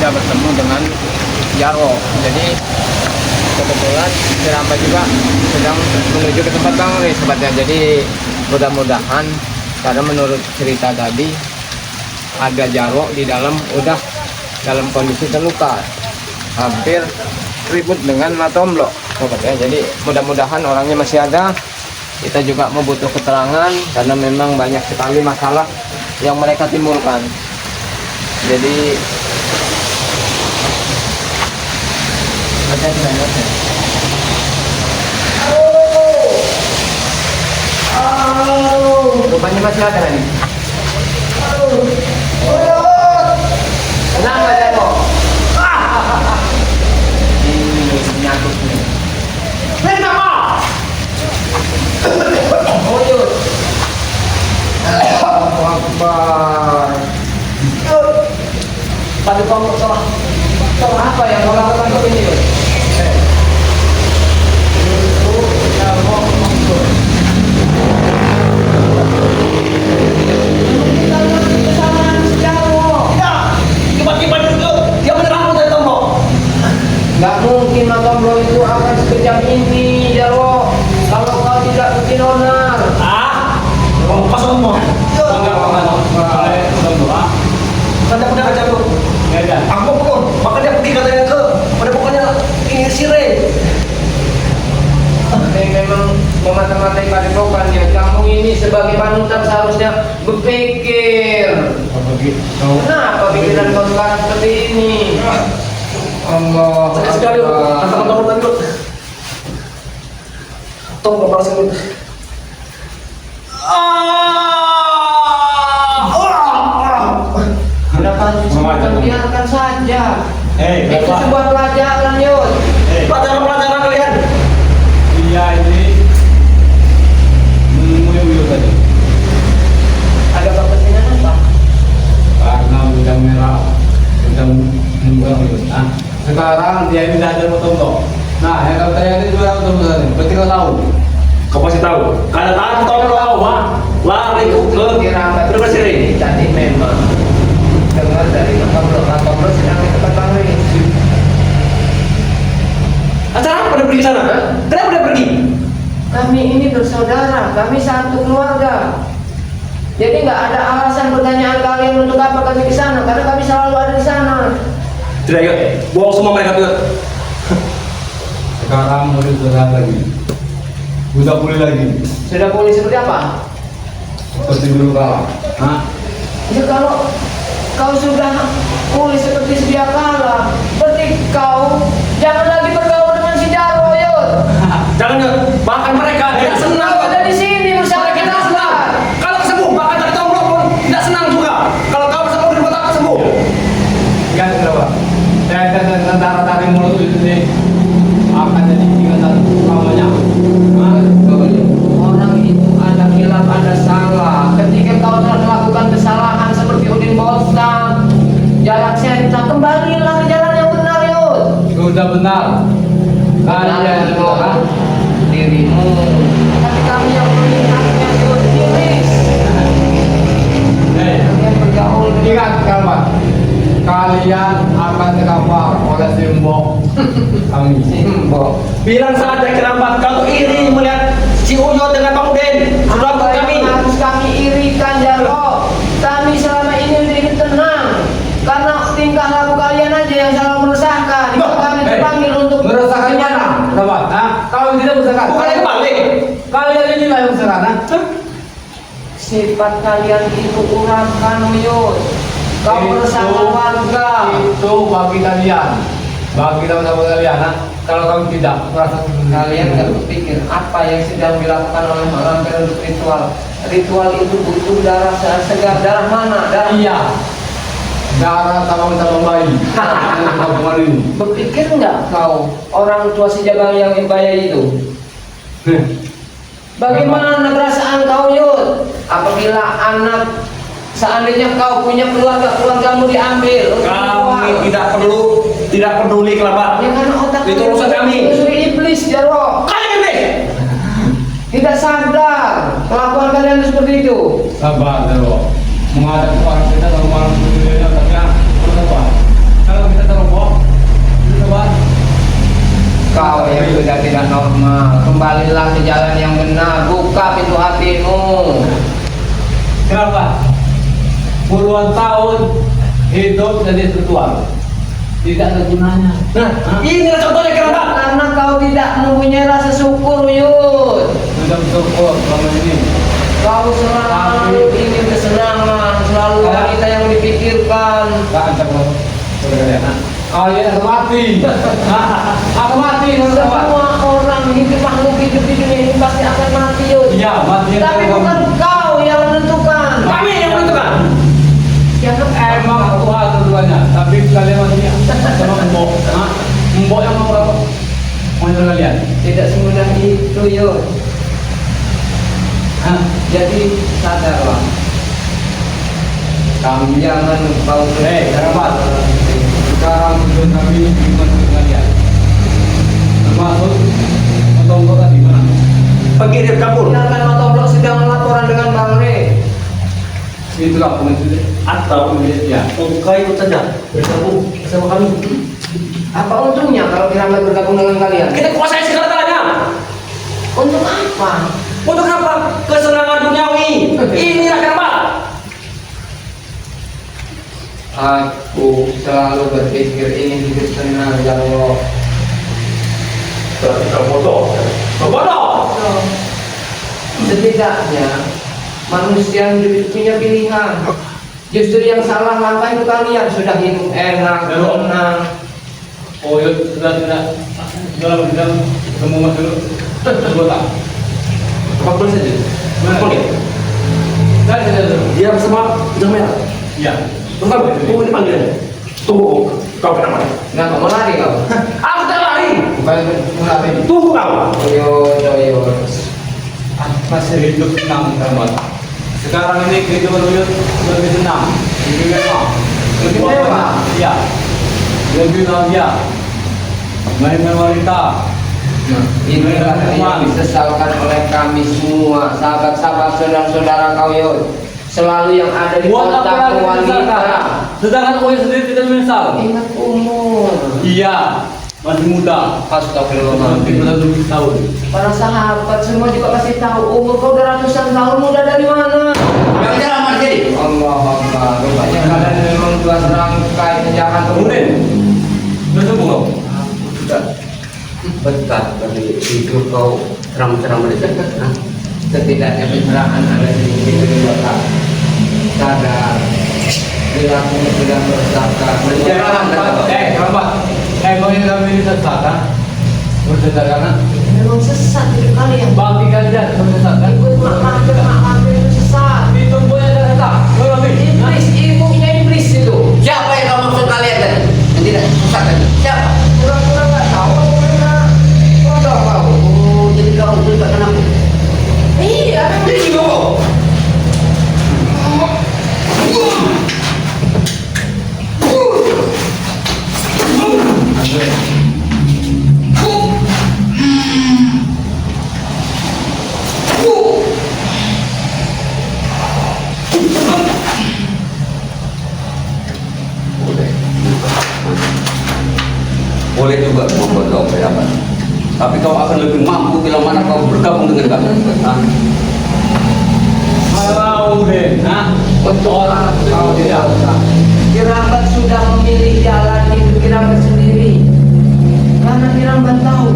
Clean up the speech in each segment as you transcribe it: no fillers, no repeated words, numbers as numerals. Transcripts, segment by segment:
tidak bertemu dengan Jarwo. Jadi kebetulan si Ramba juga sedang menuju ke tempat Bang Ris sobatnya. Jadi mudah-mudahan karena menurut cerita tadi ada Jarwo di dalam, udah dalam kondisi terluka, hampir ribut dengan Matomblo sobatnya. Jadi mudah-mudahan orangnya masih ada. Kita juga membutuh keterangan karena memang banyak sekali masalah yang mereka timbulkan. Jadi rupanya masih ada nih. Kenapa Jarwo? Ini menyangkut nih. Kenapa? Oh yuk. Allahu Akbar. Tadi kamu salah apa yang kau lakukan ke ini? Gak mungkin Matomblo itu akan sekejam ini, Jarwo. Kalau kau tidak bikin onar. Kamu pas ngomong. Tanda udah aja tuh. Aku pun, maka dia pergi katanya ke. Pada pokoknya ini sire. Ini memang memata-matai padepokan ya. Kamu ini sebagai panutan seharusnya berpikir. Kenapa pikiran kau sekarang seperti ini? Allah. Sakit sekali, kantong tadi tuh. Tolong bapak sini. Kenapa biarkan saja? Itu Bapak. sebuah pelajaran, Yud. Pelajaran kalian. Iya ini menemui tadi Ada kepentingan apa? karena udang merah, udang merah itu. Nah, sekarang dia ini tidak ada Matomblo. Nah, yang kata ini juga Matomblo tadi. Berarti kau tahu. Kau pasti tahu. Karena tahu mah. Lari ke Kira udah sini. jadi memang dengar dari Matomblo sedang di tempat Bang Ris. Acara apa udah pergi ke sana? Kenapa udah pergi? Kami ini bersaudara, kami satu keluarga. Jadi nggak ada alasan pertanyaan kalian untuk apa kami di sana, karena kami selalu ada di sana. Tidak yuk, bohong semua mereka tuh. Sekarang udah sudah lagi. Udah pulih lagi. Sudah pulih seperti apa? Seperti dulu kala. Hah? Ya kalau kau sudah pulih seperti sedia kala, berarti kau jangan lagi bergaul dengan si Jarwo, Yud. Jangan yuk, bahkan mereka tidak senang. Kau ada di sini bersama Mereka kita tidak senang. Kalau sembuh, bahkan dari Tomblo pun tidak senang juga. Kalau kau sembuh di tempat aku sembuh. Kan kenapa? Dan tentara tarik mulut itu nih akan jadi tingkatan utamanya. Orang itu ada khilaf, ada salah. Ketika kau telah melakukan kesalahan seperti Udin Bostan, jalan cerita, kembalilah ke jalan yang benar, Yud. Sudah benar. Kalian Benar, dirimu. Tapi kami yang melihatnya, Yud, iris. Kalian bergaul dengan Ingat kawan, kalian akan terkapar oleh simbol kami. Simbo. Bilang saja kenapa kalau iri melihat si Uyo dengan Bang Udin. Sudah Apa kami. yang harus kami irikan, Jarwo? Kami selama ini udah hidup tenang. Karena tingkah laku kalian aja yang selalu meresahkan. Itu kami terpanggil untuk Meresahkan mana? Kenapa? Nah, kalau tidak meresahkan. Bukannya kebalik. Kalian inilah yang meresahkan. Nah. Sifat kalian itu urakan, Yud. Kau meresahkan warga. Itu bagi kalian. Bagi teman-teman kalian. Nah, kalau kamu tidak merasa Kalian nggak berpikir apa yang sedang dilakukan oleh orang untuk ritual. Ritual itu butuh darah segar. Darah mana? Darah. iya. Darah tabung-tabung bayi. Tabungan ini. Berpikir nggak kau orang tua si Jabang yang Ibaya itu? Bagaimana perasaan kau, Yud? Apabila anak, seandainya kau punya keluargamu diambil. Kami tidak peduli kenapa. Ya karena otak Itu urusan kami. Suri iblis, Jarwo. Kalian ini. Tidak sadar kelakuan kalian itu seperti itu. Sabar, Jarwo. Menghadapi orang kita kalau malam dunia tapi apa? Kalau kita Kau yang sudah tidak normal, kembalilah ke jalan yang benar, buka pintu hatimu. Kenapa? Puluhan tahun hidup jadi tertua, tidak ada gunanya. Nah, inilah contohnya kenapa? Karena kau tidak mempunyai rasa syukur, Yud. Sudah bersyukur selama ini. Kau selalu ingin kesenangan, selalu wanita yang dipikirkan. Gak ada kok. Kalian akan mati. Akan mati. Semua orang hidup makhluk hidup di dunia ini pasti akan mati, Yud. Iya, mati. Tapi bukan kau yang menentukan. Kami yang menentukan. Jangan Emang Tuhan keduanya, tapi kalian masih sama mbok. Mbok yang mau apa? Mau kalian? tidak semudah itu, Yud. Jadi sadarlah. Kami Jangan kau kerabat. Sekarang tujuan kami ingin kalian. Termasuk Motombo tadi mana? Pengirim kabur. Silakan Motombo sedang laporan dengan Bang Re. Itulah komentar. Atau Ya. kau ikut saja bergabung bersama kami. Apa untungnya kalau Kirambat bergabung dengan kalian? Kita kuasai segala-galanya. Untuk apa? Untuk apa? Kesenangan duniawi. Inilah kenapa? Aku selalu berpikir ingin hidup tenang, ya Allah. Berarti kau bodoh. Kau bodoh. Setidaknya manusia hidup itu punya pilihan. Justru yang salah langkah itu kalian sudah hidup enak, tenang. Oh ya sudah tidak dalam ketemu mas dulu. Dua tak. Apa boleh saja? Mana? Boleh. Saya. Dia bersama Ujang Merah. Ya. Tunggu, tunggu dipanggil. Tunggu, kau kenapa? Kenapa mau lari kau? Aku tak lari. Bukan lari. Tunggu kau. Yo. Masih hidup tenang kerabat. Sekarang ini kehidupan Uyut lebih tenang, lebih mewah, Lebih mewah? Iya, lebih bahagia, main-main wanita. Nah, inilah yang disesalkan oleh kami semua, sahabat-sahabat, saudara-saudara kau, Yud. Selalu yang ada di Buat apa otak lagi wanita. menyesal? Sedangkan Uyut sendiri tidak menyesal. Ingat umur. Iya, masih muda. Nanti Astagfirullahaladzim. pada 7 tahun. Para sahabat semua juga pasti tahu umur kau udah ratusan tahun, muda dari mana? Yang jalan mana jadi? Allah Akbar. Rupanya kalian memang dua serangkai penjahat. Kemudian, udah sembuh kau? Sudah. Betah dari hidup kau terang-terang mereka. Setidaknya pencerahan ada di diri Bapak. Sadar. Perilakumu sudah meresahkan. Jangan, kerabat. Kau ini kami ini sesat, kan? Bersesat karena Memang sesat hidup kalian. bakti kalian bersesat, kan? Ikut mak lampir itu sesat. Itu punya sesat. Kau lebih. Iblis, ibunya iblis itu. Siapa yang kau maksud kalian tadi? Yang tidak susah tadi? Siapa? Pura-pura nggak tahu, pura-pura bodoh kau. Oh, jadi kau juga kenapa? Iya, Ini juga kau. Boleh juga membuat kau berapa. Tapi kau akan lebih mampu bila mana kau bergabung dengan kami. Mau deh, nah, betul kau tidak usah. Kirambat sudah memilih jalan hidup Kirambat sendiri. Karena Kirambat tahu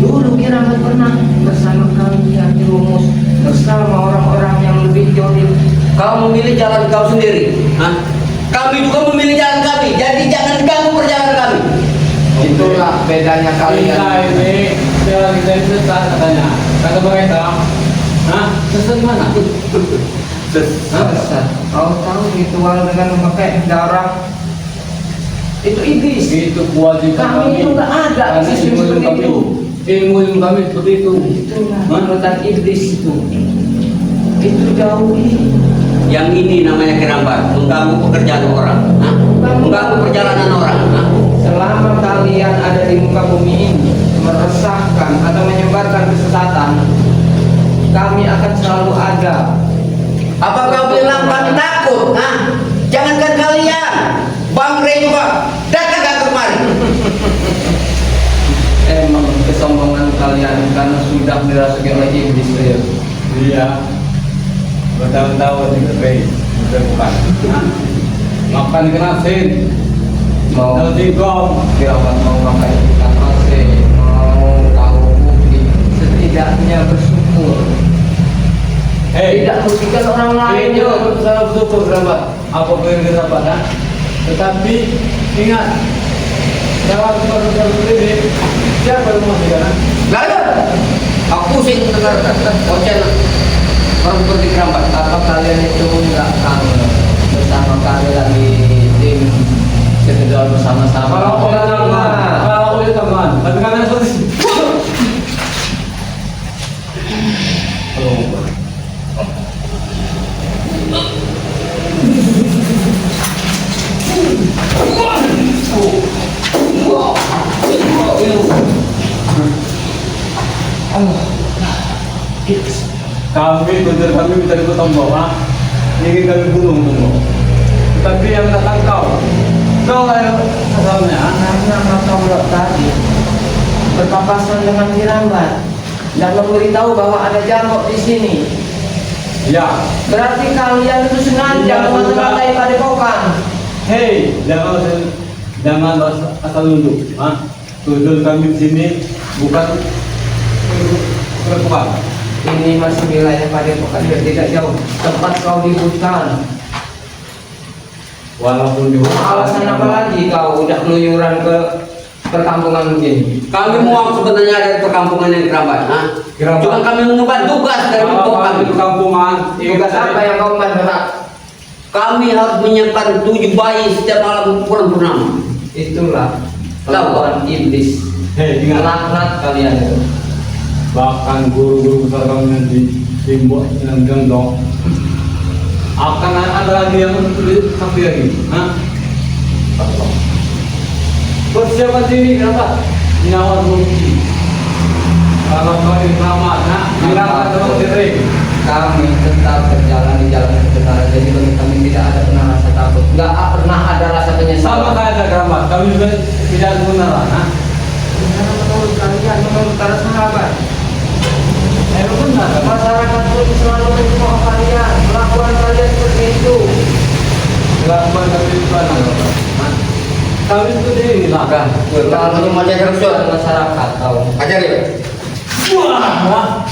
dulu Kirambat pernah bersama kalian di rumus bersama orang-orang yang lebih jodoh. Kau memilih jalan kau sendiri. Kami juga memilih jalan kami. Jadi jangan ganggu perjalanan kami. Itulah bedanya kalian. Kita ini sesat katanya. Kata mereka, hah? Sesat mana? Sesat. Kau tahu ritual dengan memakai darah itu iblis. Itu kewajiban Kami itu nggak ada Karena sistem ilmu seperti kami. itu. Ilmu kami seperti itu. Itulah perbuatan iblis itu. Itu jauhi. Yang ini namanya kerambat, mengganggu pekerjaan orang, mengganggu perjalanan orang. Selama kalian ada di muka bumi ini meresahkan atau menyebarkan kesesatan, kami akan selalu ada. Apa kau bilang kami takut? Jangankan kalian, Bang Rey juga datang ke kemari. Iya. Bertahun-tahun ikut Ray, bukan. Makan ikan asin, Mau tahu singkong. kirawan mau makan ikan asin, mau tahu putih, setidaknya bersyukur. Hei, Tidak merugikan orang lain Ini Jo. salah betul kerabat. Apa yang kita dapat, ha? Tetapi ingat, dalam perkara ini siapa yang masih kan? Nggak ada. Aku pusing dengar ocen orang seperti kerambat. Apa kalian itu nggak kangen bersama kami lagi tim sekedar bersama-sama? Kalau boleh teman, kalau boleh teman, tapi kalian seperti kami benar kami mencari tombol, ha? Ingin kami bunuh tombol. Tapi yang datang kau lah yang asalnya, ha? Karena mata mulut tadi berpapasan dengan Kirambat dan memberitahu bahwa ada jamok di sini. Ya, Berarti kalian itu sengaja Iya, memata-matai padepokan. hei, jangan asal nunduk, ha? Tujuan kami di sini bukan berbuat. Ini masih wilayah padepokan yang tidak jauh. Tempat kau di hutan. Walaupun di Alasan apa lagi kau udah keluyuran ke perkampungan begini? Kami mau sebenarnya dari perkampungan yang kerabat, ha? Kerabat. Cuma kami mengubah tugas dari Kalau pokok kami kami. di kampungan, Tugas apa yang kau bantu? Kami harus menyiapkan 7 bayi setiap malam bulan purnama. Itulah Tahu. kelakuan iblis. hei, ingat. Laknat kalian itu. Bahkan guru-guru besar kami nanti timbul dengan gendong akan ada lagi yang sampai lagi, ha? Persiapan diri kenapa? Nyawa rugi. Kalau kau ini selamat, ha? Bilang terus diri. Kami tetap berjalan di jalan yang benar. Jadi bagi kami tidak ada pernah rasa takut. Nggak pernah ada rasa Sama penyesalan. kayak ada kerabat, kami juga tidak benar, ha? Karena menurut kalian, menurut para sahabat, Benar, kan? masyarakat itu selalu mencemooh kalian, melakukan kalian seperti itu. Kelakuan kami itu ada, ha? Kami itu diri lah. Kalau macam terus Bukan masyarakat tahu. ajar ya. Wah,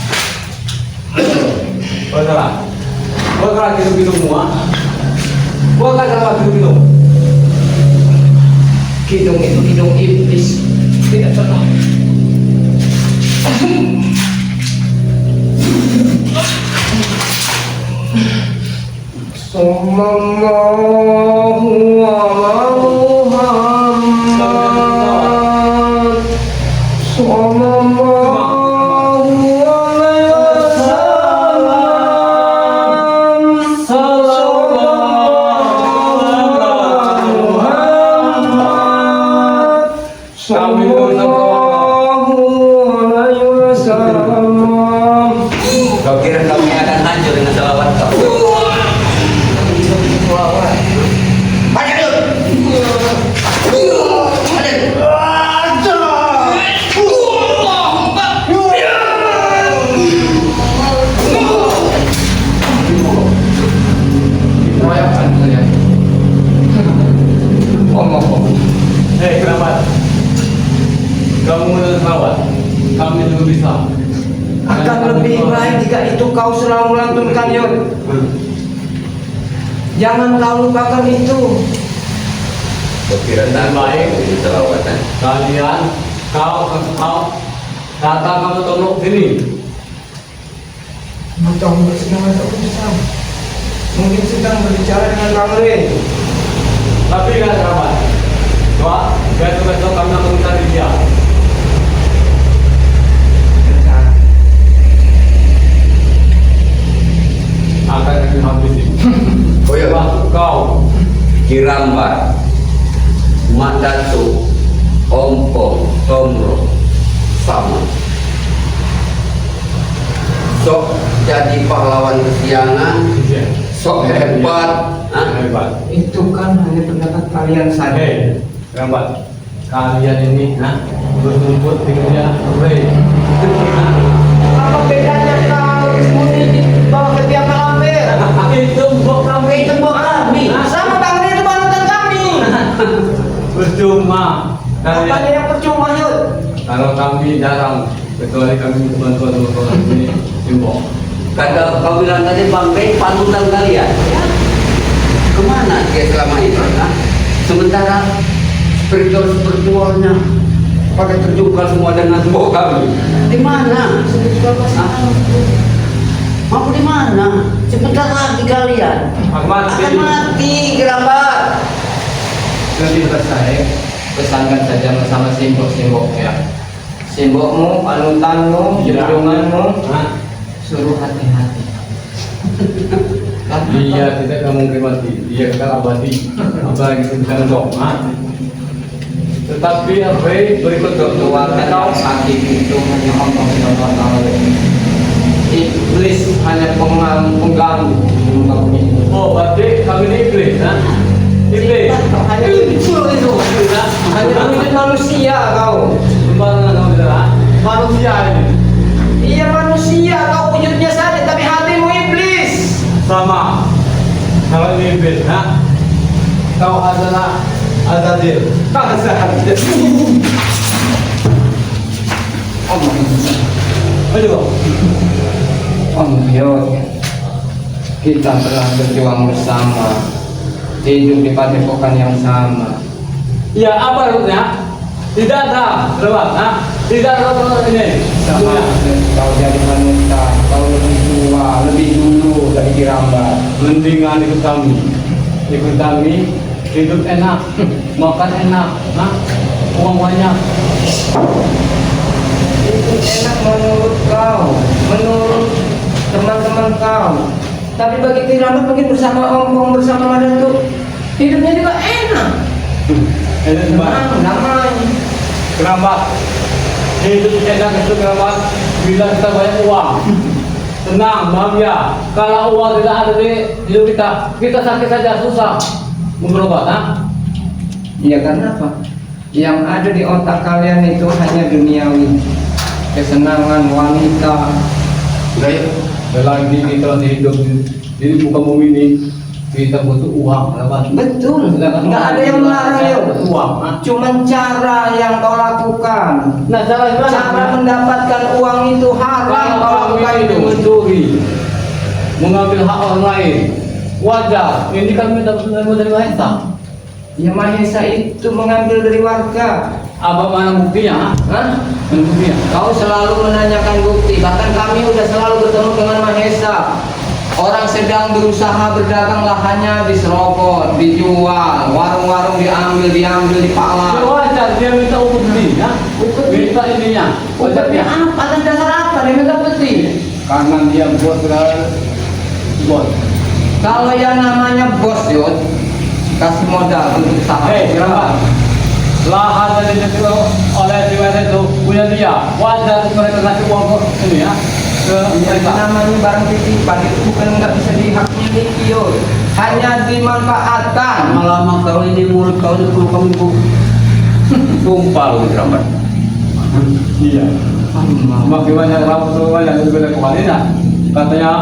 Baiklah. Baiklah kita minum semua. Baiklah kalau kita minum. Hidung itu hidung iblis. Tidak pernah. Sallallahu ala Muhammad. Sallallahu alaihi wasallam. Kami Sallallahu alaihi wasallam. Kau kira kami akan hancur dengan salawat kau? Ajar yuk. Ajar. Royokan kalian. Omong. Hei kerabat, kamu menurut kerabat, kami juga bisa. Akan lebih baik jika itu kau selalu melantunkan Yon. Jangan kau lupakan itu. Kau kira tak baik ini salawatan? Kalian, kau datang kamu tolong sini. Macam sedang ada urusan. Mungkin sedang berbicara dengan Kamrin. Tapi ingat kerabat, doa besok kami akan mencari dia. Akan kami habisi. Oh ya, Termasuk kau. Kirambat, Madatu, Ompong, Tomro, sama. Sok jadi pahlawan kesiangan, sok hebat, ha? Hebat. Itu kan hanya pendapat kalian saja. Hei, kerabat, kalian ini, bertumput dengan dia, Ray. Apa bedanya kau sembunyi di tumbok kami. Tembok kami. Sama Bang Ray itu panutan kami. Percuma. Apanya yang percuma Yud? Kalau kami jarang, kecuali kami bantuan ini simbol. Kata kau bilang tadi Bang Ray panutan kalian. Ya. Kemana dia selama ini? Nah? Sementara spiritualnya pada terjungkal semua dengan tembok kami. Di mana? Mau di mana? Sebentar lagi kalian Ahmad, akan mati gerambat. Lebih selesai, pesankan saja sama simbok-simbok ya. Simbokmu, panutanmu, junjunganmu, suruh hati-hati. Dia tidak mungkin mati, dia kekal abadi. Apalagi tentang dogma. Tetapi apa berikut Keluarga kau sakit itu hanya Allah SWT. Iblis hanya pengganggu. oh berarti kami ini iblis, ha? Iblis. Hanya itu. Hanya wujud manusia kau. Sembarangan kamu tidak, ha? Manusia ini Iya manusia, kau wujudnya saja tapi hatimu iblis. sama. Kalau ini iblis, ha? Kau adalah Azazil. Azazil. Ayo. Om Yod, kita telah berjuang bersama, hidup di padepokan yang sama. Ya apa artinya? Tidak ada lewat, ha? Tidak ada lewat ini. Sama kau jadi manusia, kau lebih tua, lebih dulu dari Kirambat. Mendingan ikut kami, hidup enak, makan enak, ha? Uang banyak. Itu enak menurut kau, menurut teman-teman kau. Tapi bagi Kirambat mungkin bersama Om bersama Madan tuh hidupnya juga enak. Enak sembarang. Damai. Kerabat, hidup enak itu kerabat bila kita banyak uang, tenang, bahagia. Kalau uang tidak ada di hidup kita sakit saja susah berobat, ha? Iya karena apa? Yang ada di otak kalian itu hanya duniawi, kesenangan wanita. Baik, selagi kita hidup di muka bumi ini, kita butuh uang, kerabat. Betul, nggak ada yang melarang ya. Butuh uang, ha? Cuman cara yang kau lakukan. Nah, cara gimana? Cara mendapatkan uang itu haram kau Kalau lakukan orang itu itu. mencuri, mengambil hak orang lain, wajar. Ini kan minta dari Mahesa. Ya Mahesa itu mengambil dari warga. Apa mana buktinya? Hah? Mana buktinya? Kau selalu menanyakan bukti. Bahkan kami udah selalu bertemu dengan Mahesa. Orang sedang berusaha berdagang lahannya diserobot, dijual, warung-warung diambil, dipalak. Ya wajar dia minta bukti, ya? Minta ininya. Tapi apa? Atas dasar apa dia minta bukti? Karena dia bos bos. Kalau yang namanya bos Yud, kasih modal untuk usaha. Kira lahan yang dijual oleh DWS itu punya dia. Wajar mereka kasih uang ke ini ya. Ke Itu mereka. namanya barang titipan, itu bukan nggak bisa dihak miliki Yud. Hanya dimanfaatkan. Lama-lama kau ini mulut kau ini perlu kamu tumpah lu gerambat. Iya. Makin banyak rambut tuh banyak itu beda kembali nah. Katanya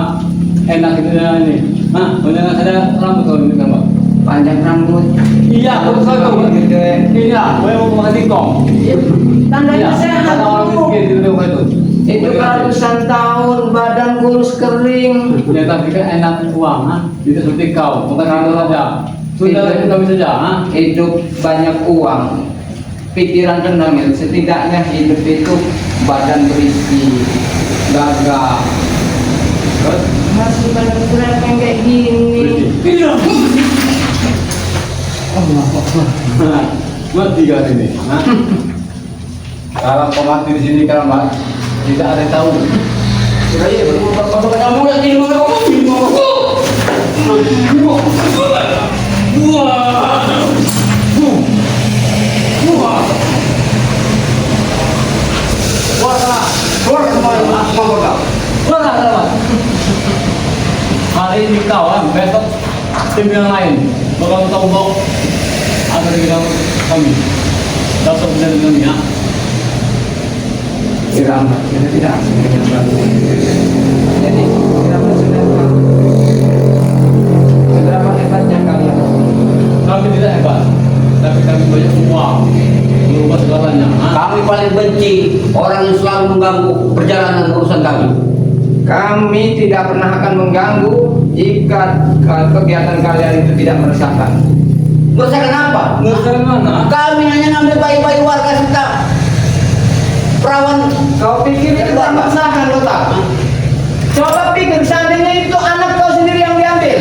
enak itu ini. Nah, banyak ada rambut tuh ini kan, Pak. Panjang rambut. Iya, betul tuh. Gede. Iya, gue mau makan singkong. Tandanya Iya, sehat kata orang tuh. miskin itu itu. Itu ratusan tahun badan kurus kering. Ya tapi kan enak uang, ha? Tidak seperti kau, bukan itu saja. Sudah itu kami saja, ha? Hidup banyak uang, pikiran tenang ya. Setidaknya hidup itu badan berisi, gagah. Terus, Masih banyak pikiran yang kayak gini. iya. Allah Akbar. Mati kan ini, ha? Kalau kau mati di sini kan, Pak, tidak ada yang tahu. Kira-kira bapak kamu yang ini mau Keluar semua, keluar. Hari ini kau, besok tim yang lain bakal tahu ada di dalam kami. Dapat dari kami, ya. Kiramat, kita tidak asing dengan Jadi kiramat sudah tahu. uang, merubah segalanya. Ha? Kami paling benci orang yang selalu mengganggu perjalanan urusan kami. Kami tidak pernah akan mengganggu jika kegiatan kalian itu tidak meresahkan. Meresahkan apa? Meresahkan mana? Kami hanya ngambil bayi-bayi warga kita. Perawan. Kau pikir itu tak meresahkan lo tak? Coba pikir seandainya itu anak kau sendiri yang diambil.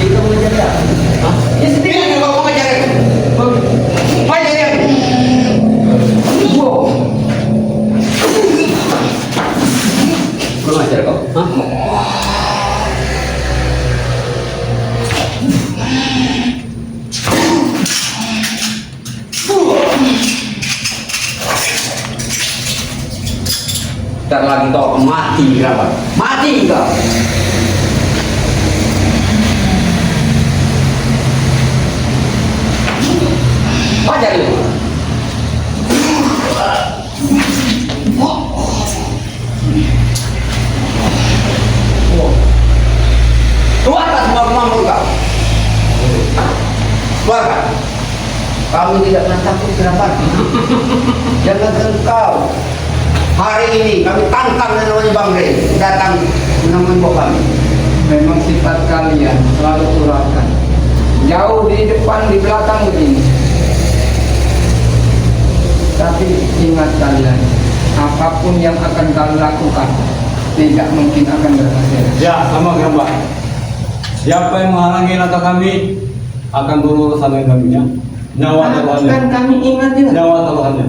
Kita menjaga. Hah? Ya sedikit. Ini kau mengajar. Mengajar. Wow. Kurang ajar kau. Hah? Ntar lagi kau akan mati, kerabat. Mati kau. Ajar itu. Keluarkan semua kemampuan kau. Keluarkan. Kami tidak pernah takut kerabat. Jangan engkau. Hari ini kami tantang yang namanya Bang Rey datang menemui kami. Memang sifat kalian selalu urakan. Jauh di depan, di belakang begini. Tapi ingat kalian, apapun yang akan kalian lakukan tidak mungkin akan berhasil. Ya, sama kerabat. Siapa yang menghalangi langkah kami akan berurusan dengan kami ya. Nyawa Akan taruhannya. kami ingat juga. Nyawa taruhannya.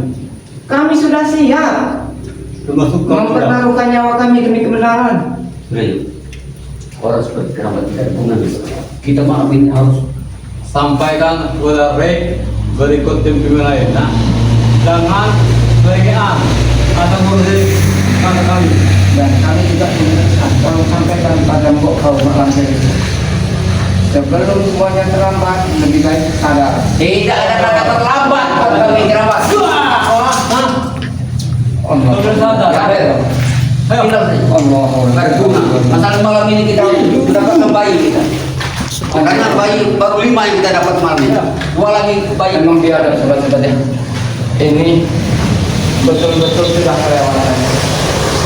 Kami sudah siap Termasuk kau sudah. mempertaruhkan nyawa kami demi kebenaran. Rey, orang seperti kerabat tidak punah. Kita maafin harus sampaikan kepada Rey berikut tim pimpinan lain. Nah, jangan selegean atau ngurusin kata kami. Dan kami juga mengingatkan kalau sampaikan pada mbok kau malam itu. Sebelum semuanya terlambat, lebih baik sadar. Tidak ada kata terlambat kalau kami kerabat. Allah. Sudah sadar. Ya, Rey. Ayo. Tinggal saja. Allah. Berguna. Masalah malam ini kita mendapatkan bayi kita. Karena bayi baru 5 yang kita dapat malam ini. 2 lagi bayi. Emang dia ada sobat-sobatnya. Ini betul-betul sudah kelewatan.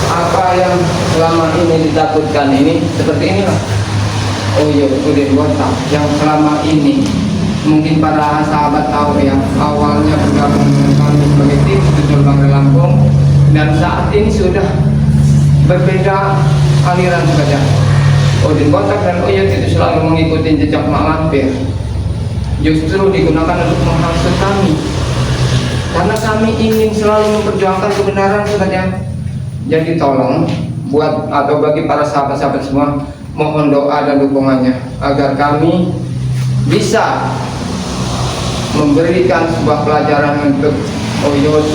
Apa yang selama ini ditakutkan ini seperti inilah. Oh iya, Udin Botak yang selama ini mungkin para sahabat tahu ya, awalnya bergabung dengan kami sebagai tim Betul Bang Lampung, dan saat ini sudah berbeda aliran saja. Udin Botak dan Uyut itu selalu mengikuti jejak Mak Lampir. Justru digunakan untuk menghasut kami, karena kami ingin selalu memperjuangkan kebenaran saja. Jadi tolong buat atau bagi para sahabat-sahabat semua, mohon doa dan dukungannya agar kami bisa memberikan sebuah pelajaran untuk Uyut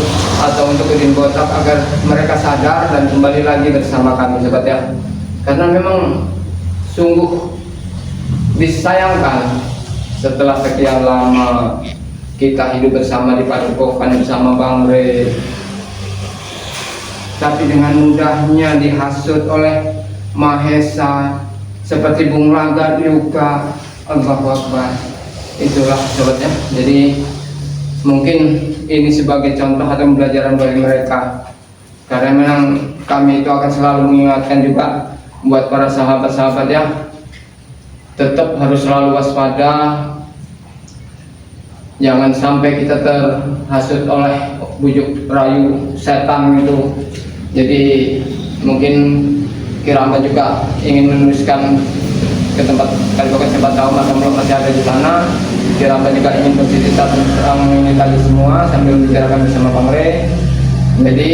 atau untuk Udin Botak agar mereka sadar dan kembali lagi bersama kami sobat ya. Karena memang sungguh disayangkan setelah sekian lama kita hidup bersama di Padepokan bersama Bang Rey, tapi dengan mudahnya dihasut oleh Mahesa seperti Bung Laga juga. Allahu Akbar. Itulah sobatnya. Jadi mungkin ini sebagai contoh atau pembelajaran bagi mereka, karena memang kami itu akan selalu mengingatkan juga buat para sahabat-sahabat ya, tetap harus selalu waspada. Jangan sampai kita terhasut oleh bujuk rayu setan gitu. Jadi mungkin Kiramba juga ingin menuliskan ke tempat Padepokan siapa tahu atau belum masih ada di sana. Kiramba juga ingin bercerita tentang ini tadi semua sambil membicarakan bersama Bang Rey. Jadi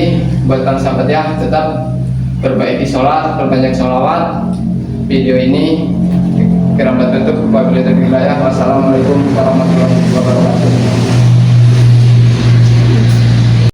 buat para sahabat ya, tetap perbaiki sholat, perbanyak sholawat. Video ini Kiramba tutup. Wabillahi taufiq. Wassalamualaikum warahmatullahi wabarakatuh.